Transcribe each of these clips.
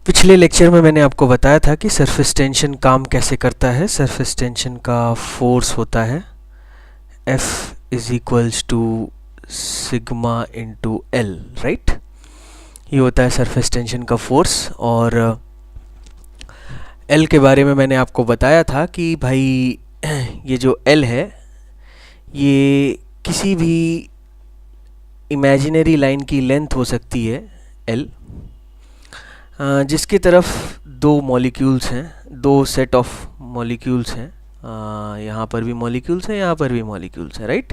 पिछले लेक्चर में मैंने आपको बताया था कि सरफेस टेंशन काम कैसे करता है। सरफेस टेंशन का फोर्स होता है F is equals to sigma into L, right. ये होता है सरफेस टेंशन का फोर्स। और L के बारे में मैंने आपको बताया था कि भाई ये जो L है ये किसी भी इमेजिनरी लाइन की लेंथ हो सकती है L, जिसकी तरफ दो मॉलिक्यूल्स हैं, दो सेट ऑफ मॉलिक्यूल्स हैं। यहाँ पर भी मॉलिक्यूल्स हैं, यहाँ पर भी मॉलिक्यूल्स हैं, राइट।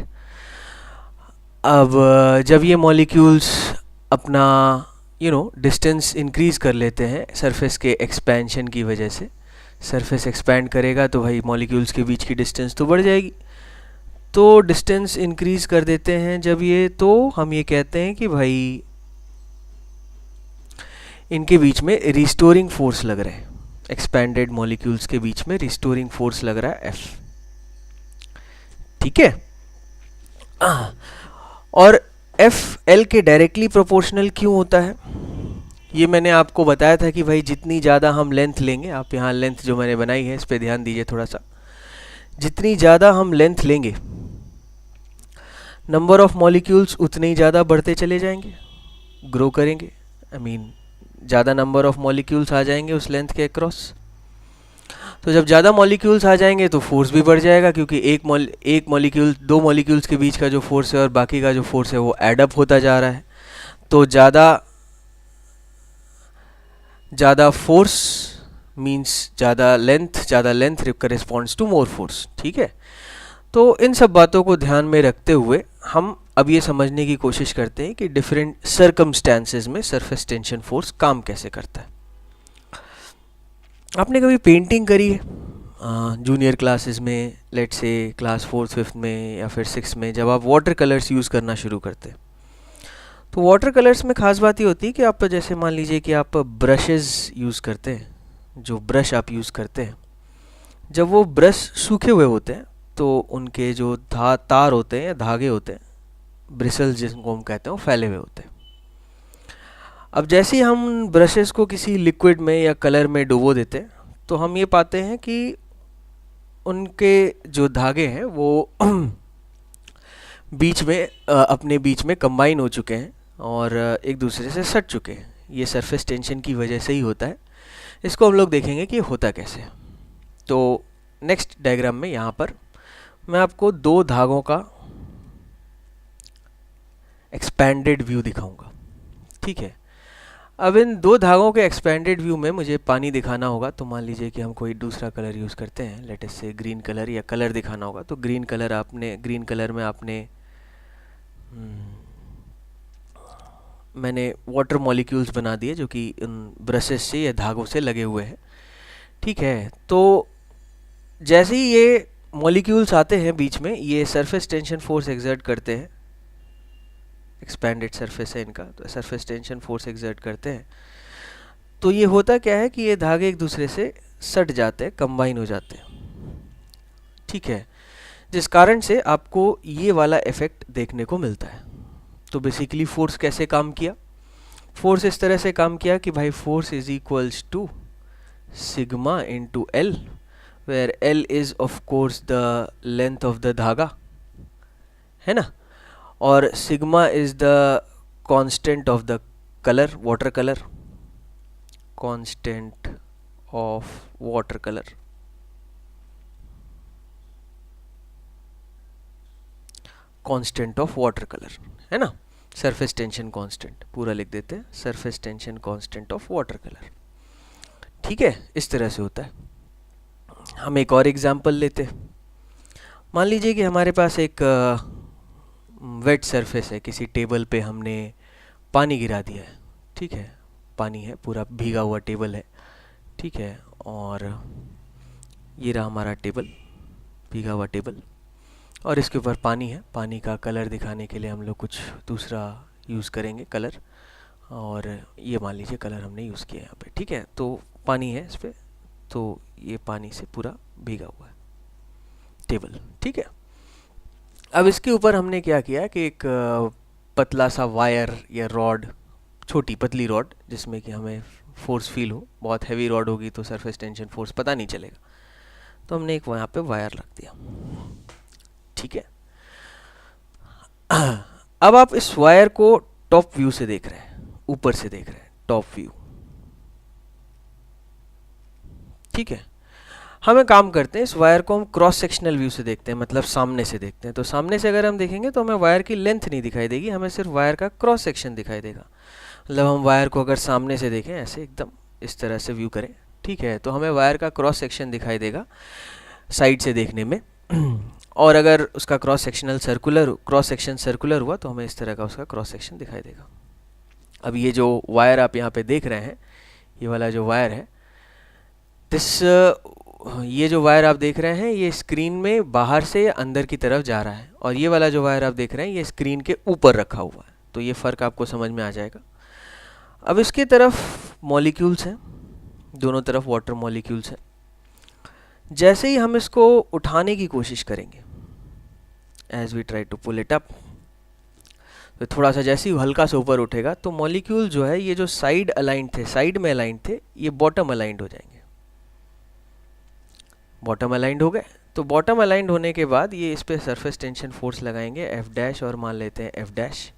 अब जब ये मॉलिक्यूल्स अपना डिस्टेंस इंक्रीज़ कर लेते हैं सरफेस के एक्सपेंशन की वजह से, सरफेस एक्सपैंड करेगा तो भाई मॉलिक्यूल्स के बीच की डिस्टेंस तो बढ़ जाएगी। तो डिस्टेंस इंक्रीज़ कर देते हैं जब ये, तो हम ये कहते हैं कि भाई इनके बीच में रिस्टोरिंग फोर्स लग रहा है, एक्सपैंडेड मॉलिक्यूल्स के बीच में रिस्टोरिंग फोर्स लग रहा है F, ठीक है। और F L के डायरेक्टली प्रोपोर्शनल क्यों होता है, ये मैंने आपको बताया था कि भाई जितनी ज़्यादा हम लेंथ लेंगे, आप यहाँ लेंथ जो मैंने बनाई है इस पर ध्यान दीजिए थोड़ा सा, जितनी ज़्यादा हम लेंथ लेंगे नंबर ऑफ मॉलिक्यूल्स उतने ही ज़्यादा बढ़ते चले जाएंगे, ग्रो करेंगे। ज़्यादा नंबर ऑफ मॉलिक्यूल्स आ जाएंगे उस लेंथ के अक्रॉस। तो जब ज़्यादा मॉलिक्यूल्स आ जाएंगे तो फोर्स भी बढ़ जाएगा, क्योंकि एक मॉलिक्यूल दो मॉलिक्यूल्स के बीच का जो फोर्स है और बाकी का जो फोर्स है वो एडअप होता जा रहा है। तो ज़्यादा फोर्स मीन्स ज़्यादा length corresponds to more force, ठीक है। तो इन सब बातों को ध्यान में रखते हुए हम अब ये समझने की कोशिश करते हैं कि डिफरेंट सर्कमस्टेंसेस में सरफेस टेंशन फोर्स काम कैसे करता है। आपने कभी पेंटिंग करी है जूनियर क्लासेस में, let's say class 4th 5th में या फिर 6th में, जब आप वाटर कलर्स यूज़ करना शुरू करते हैं। तो वाटर कलर्स में ख़ास बात ये होती है कि आप जैसे मान लीजिए कि आप ब्रशेज़ यूज़ करते हैं, जो ब्रश आप यूज़ करते हैं, जब वो ब्रश सूखे हुए होते हैं तो उनके जो तार होते हैं या धागे होते हैं, ब्रिसल्स जिनको हम कहते हैं, वो फैले हुए होते हैं। अब जैसे ही हम ब्रशेस को किसी लिक्विड में या कलर में डुबो देते हैं तो हम ये पाते हैं कि उनके जो धागे हैं वो अपने बीच में कंबाइन हो चुके हैं और एक दूसरे से सट चुके हैं। ये सरफेस टेंशन की वजह से ही होता है। इसको हम लोग देखेंगे कि होता कैसे है। तो नेक्स्ट डायग्राम में यहाँ पर मैं आपको दो धागों का एक्सपैंडेड व्यू दिखाऊंगा, ठीक है। अब इन दो धागों के एक्सपैंडेड व्यू में मुझे पानी दिखाना होगा। तो मान लीजिए कि हम कोई दूसरा कलर यूज़ करते हैं, लेट अस से ग्रीन कलर, या कलर दिखाना होगा। तो ग्रीन कलर में आपने मैंने वाटर मॉलिक्यूल्स बना दिए जो कि उन ब्रशेस से या धागों से लगे हुए हैं, ठीक है। तो जैसे ही ये मॉलिक्यूल्स आते हैं बीच में, ये सरफेस टेंशन फोर्स एक्सर्ट करते हैं, एक्सपैंडेड सरफेस है इनका, तो सरफेस टेंशन फोर्स एक्सर्ट करते हैं। तो ये होता क्या है कि ये धागे एक दूसरे से सट जाते हैं, कंबाइन हो जाते हैं, ठीक है, जिस कारण से आपको ये वाला इफेक्ट देखने को मिलता है। तो बेसिकली फोर्स कैसे काम किया, फोर्स इस तरह से काम किया कि भाई force is equals to sigma into L, where L is of course the length of the धागा, है ना, और sigma is the constant of the colour, water colour, constant of water colour, constant of water colour, है ना। Surface tension constant पूरा लिख देते हैं, surface tension constant of water colour, ठीक है। इस तरह से होता है। हम एक और एग्जांपल लेते हैं। मान लीजिए कि हमारे पास एक वेट सरफेस है, किसी टेबल पे हमने पानी गिरा दिया है, ठीक है, पानी है, पूरा भीगा हुआ टेबल है, ठीक है। और ये रहा हमारा टेबल, भीगा हुआ टेबल, और इसके ऊपर पानी है। पानी का कलर दिखाने के लिए हम लोग कुछ दूसरा यूज़ करेंगे कलर, और ये मान लीजिए कलर हमने यूज़ किया यहाँ पे, ठीक है। तो पानी है इस पर, तो ये पानी से पूरा भीगा हुआ है टेबल, ठीक है। अब इसके ऊपर हमने क्या किया कि एक पतला सा वायर या रॉड छोटी पतली रॉड जिसमें कि हमें फोर्स फील हो। बहुत हैवी रॉड होगी तो सरफेस टेंशन फोर्स पता नहीं चलेगा, तो हमने एक वहाँ पे वायर रख दिया। ठीक है, अब आप इस वायर को टॉप व्यू से देख रहे हैं, ऊपर से देख रहे हैं, टॉप व्यू। ठीक है, हम एक काम करते हैं, इस वायर को हम क्रॉस सेक्शनल व्यू से देखते हैं, मतलब सामने से देखते हैं। तो सामने से अगर हम देखेंगे तो हमें वायर की लेंथ नहीं दिखाई देगी, हमें सिर्फ वायर का क्रॉस सेक्शन दिखाई देगा। मतलब हम वायर को अगर सामने से देखें, ऐसे एकदम इस तरह से व्यू करें, ठीक है, तो हमें वायर का क्रॉस सेक्शन दिखाई देगा साइड से देखने में। और अगर उसका क्रॉस सेक्शन सर्कुलर हुआ तो हमें इस तरह का उसका क्रॉस सेक्शन दिखाई देगा। अब ये जो वायर आप यहाँ पे देख रहे हैं, ये वाला जो वायर है, ये जो वायर आप देख रहे हैं ये स्क्रीन में बाहर से अंदर की तरफ जा रहा है, और ये वाला जो वायर आप देख रहे हैं ये स्क्रीन के ऊपर रखा हुआ है। तो ये फ़र्क आपको समझ में आ जाएगा। अब इसके तरफ मॉलिक्यूल्स हैं, दोनों तरफ वाटर मॉलिक्यूल्स हैं। जैसे ही हम इसको उठाने की कोशिश करेंगे, as we try to pull it up, तो थोड़ा सा जैसे ही हल्का सा ऊपर उठेगा तो मॉलिक्यूल जो है ये जो साइड अलाइंड थे, साइड में अलाइंड थे, ये बॉटम अलाइंड हो जाएंगे। बॉटम अलाइंड हो गए, तो बॉटम अलाइंड होने के बाद ये इस पे सरफेस टेंशन फोर्स लगाएंगे एफ डैश, और मान लेते हैं एफ डैश।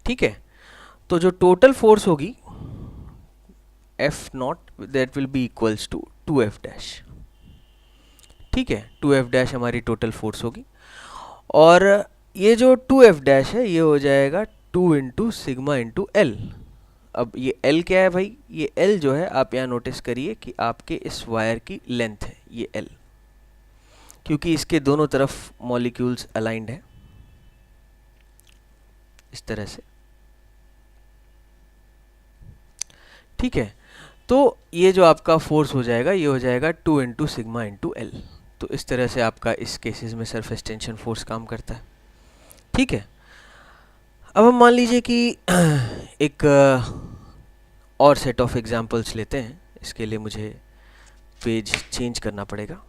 ठीक है, तो जो टोटल फोर्स होगी F naught, that will be equals to 2f dash. ठीक है, 2f डैश हमारी टोटल फोर्स होगी, और ये जो 2f डैश है ये हो जाएगा 2 इंटू सिग्मा इंटू एल। अब ये L क्या है भाई, ये L जो है आप यहाँ नोटिस करिए कि आपके इस वायर की लेंथ है ये L, क्योंकि इसके दोनों तरफ मॉलिक्यूल्स अलाइंड है इस तरह से। ठीक है, तो ये जो आपका फोर्स हो जाएगा ये हो जाएगा 2 इंटू सिग्मा इंटू एल। तो इस तरह से आपका इस केसेस में सरफेस टेंशन फोर्स काम करता है। ठीक है, अब हम मान लीजिए कि एक और सेट ऑफ एग्जांपल्स लेते हैं। इसके लिए मुझे पेज चेंज करना पड़ेगा।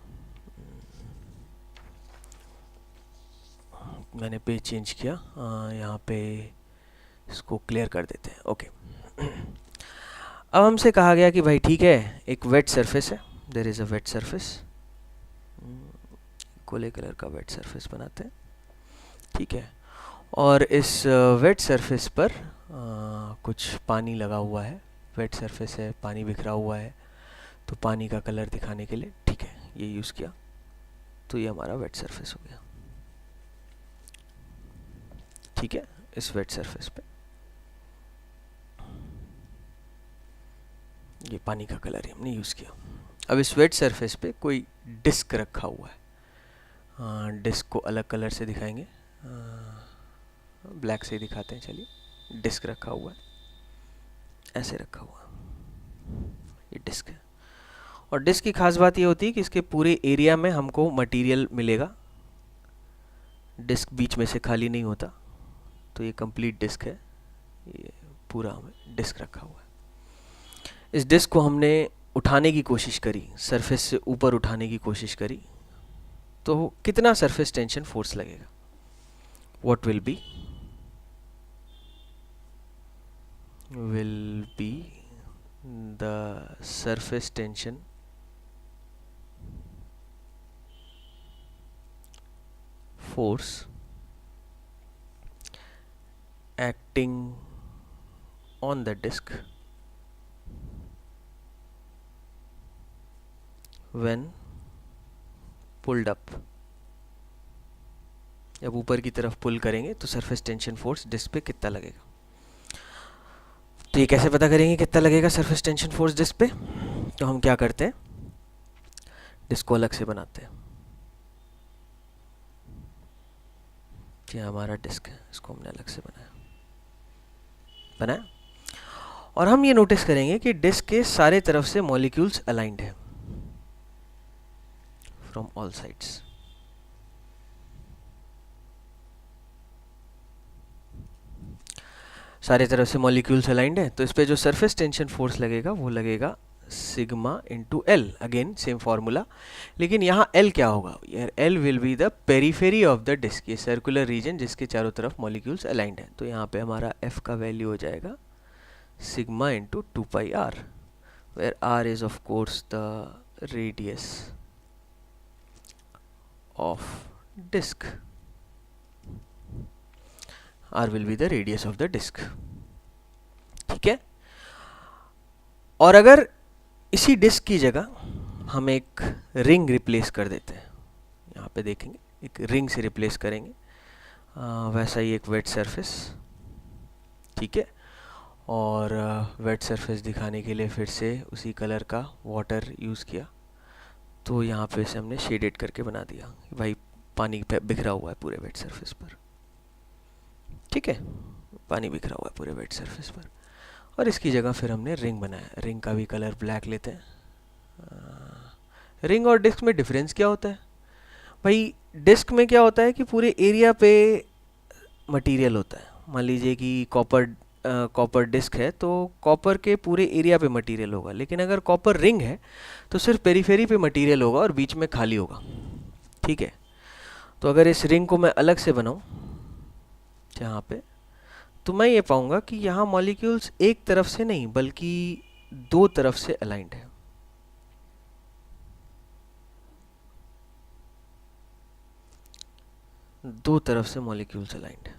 मैंने पेज चेंज किया, यहाँ पे इसको क्लियर कर देते हैं। ओके, अब हमसे कहा गया कि भाई ठीक है, एक वेट सरफेस है, there is a wet surface, गोले कलर का वेट सरफेस बनाते हैं। ठीक है, और इस वेट सरफेस पर कुछ पानी लगा हुआ है, वेट सरफेस है, पानी बिखरा हुआ है, तो पानी का कलर दिखाने के लिए ठीक है ये यूज़ किया, तो ये हमारा वेट सरफेस हो गया। ठीक है, इस वेट सरफेस पे ये पानी का कलर ही हमने यूज़ किया। अब इस वेट सरफेस पे कोई डिस्क रखा हुआ है, डिस्क को अलग कलर से दिखाएंगे, ब्लैक से ही दिखाते हैं। चलिए, डिस्क रखा हुआ है, ऐसे रखा हुआ है, ये डिस्क है। और डिस्क की खास बात ये होती है कि इसके पूरे एरिया में हमको मटेरियल मिलेगा, डिस्क बीच में से खाली नहीं होता। तो ये कंप्लीट डिस्क है, ये पूरा हमें डिस्क रखा हुआ है। इस डिस्क को हमने उठाने की कोशिश करी, सरफेस से ऊपर उठाने की कोशिश करी, तो कितना सरफेस टेंशन फोर्स लगेगा? What will be the surface tension force acting on the disk when pulled up। जब ऊपर की तरफ पुल करेंगे तो सरफेस टेंशन फोर्स डिस्क पे कितना लगेगा। तो ये कैसे पता करेंगे कितना लगेगा सरफेस टेंशन फोर्स डिस्क पे? तो हम क्या करते हैं, डिस्क को अलग से बनाते हैं। ये हमारा डिस्क है, इसको हमने अलग से बनाया, और हम ये नोटिस करेंगे कि डिस्क के सारे तरफ से मॉलिक्यूल्स अलाइंड है फ्रॉम ऑल साइड्स। सारे तरफ से मॉलिक्यूल्स अलाइंड है, तो इस पे जो सरफेस टेंशन फोर्स लगेगा वो लगेगा sigma into L, again same formula, लेकिन यहाँ एल क्या होगा यार, L will be the periphery of the disc, ये सर्कुलर रीजन जिसके चारों तरफ मॉलिक्यूल्स अलाइंड हैं। तो यहाँ पे हमारा एफ का वैल्यू हो जाएगा sigma into 2πr, where r is of course the radius of disk, r will be the radius of the disk। ठीक है, और अगर इसी डिस्क की जगह हम एक रिंग रिप्लेस कर देते हैं, यहाँ पे देखेंगे एक रिंग से रिप्लेस करेंगे, वैसा ही एक वेट सरफेस, ठीक है, और वेट सरफेस दिखाने के लिए फिर से उसी कलर का वाटर यूज़ किया, तो यहाँ पे से हमने शेडेड करके बना दिया, भाई पानी बिखरा हुआ है पूरे वेट सरफेस पर, ठीक है, पानी बिखरा हुआ है पूरे वेट सरफेस पर, और इसकी जगह फिर हमने रिंग बनाया, रिंग का भी कलर ब्लैक लेते हैं। रिंग और डिस्क में डिफरेंस क्या होता है भाई, डिस्क में क्या होता है कि पूरे एरिया पे मटेरियल होता है, मान लीजिए कि कॉपर डिस्क है तो कॉपर के पूरे एरिया पे मटेरियल होगा, लेकिन अगर कॉपर रिंग है तो सिर्फ पेरीफेरी पे मटेरियल होगा और बीच में खाली होगा, ठीक है। तो अगर इस रिंग को मैं अलग से बनाऊं यहाँ पे, तो मैं ये पाऊंगा कि यहाँ मॉलिक्यूल्स एक तरफ से नहीं बल्कि दो तरफ से अलाइंड है, दो तरफ से मॉलिक्यूल्स अलाइंड है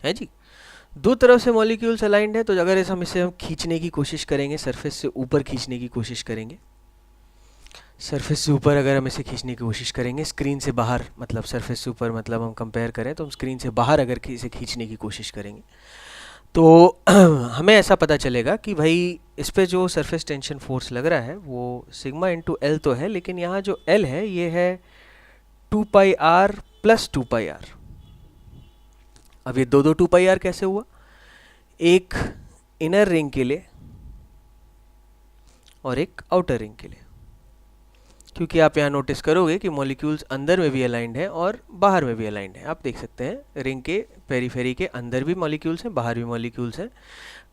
जी, दो तरफ से मॉलिक्यूल्स अलाइंड है। तो अगर हम खींचने की कोशिश करेंगे, सरफेस से ऊपर खींचने की कोशिश करेंगे, सरफेस से ऊपर अगर हम इसे खींचने की कोशिश करेंगे, स्क्रीन से बाहर, मतलब सरफेस से ऊपर मतलब हम कंपेयर करें तो हम स्क्रीन से बाहर अगर इसे खींचने की कोशिश करेंगे तो हमें ऐसा पता चलेगा कि भाई इस पे जो सरफेस टेंशन फोर्स लग रहा है वो सिग्मा इंटू एल तो है, लेकिन यहाँ जो एल है ये है 2πr प्लस 2πr। अब ये दो 2πr कैसे हुआ, एक इनर रिंग के लिए और एक आउटर रिंग के लिए, क्योंकि आप यहाँ नोटिस करोगे कि मॉलिक्यूल्स अंदर में भी अलाइंड हैं और बाहर में भी अलाइंड हैं। आप देख सकते हैं रिंग के पेरीफेरी के अंदर भी मॉलिक्यूल्स हैं, बाहर भी मॉलिक्यूल्स हैं,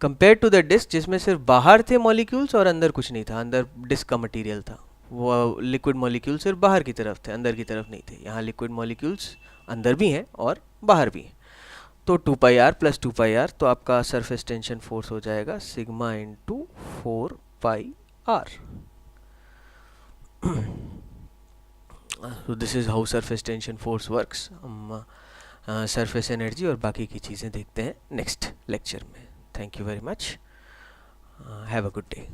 कंपेयर टू द डिस्क जिसमें सिर्फ बाहर थे मॉलिक्यूल्स और अंदर कुछ नहीं था, अंदर डिस्क का मटेरियल था, वो लिक्विड मॉलिक्यूल्स सिर्फ बाहर की तरफ थे, अंदर की तरफ नहीं थे। यहाँ लिक्विड मॉलिक्यूल्स अंदर भी हैं और बाहर भी हैं। तो 2πr प्लस 2πr, तो आपका सरफेस टेंशन फोर्स हो जाएगा sigma into 4πr। So this is how surface tension force works। हम सरफेस एनर्जी और बाकी की चीज़ें देखते हैं नेक्स्ट लेक्चर में। Thank you very much, have a good day.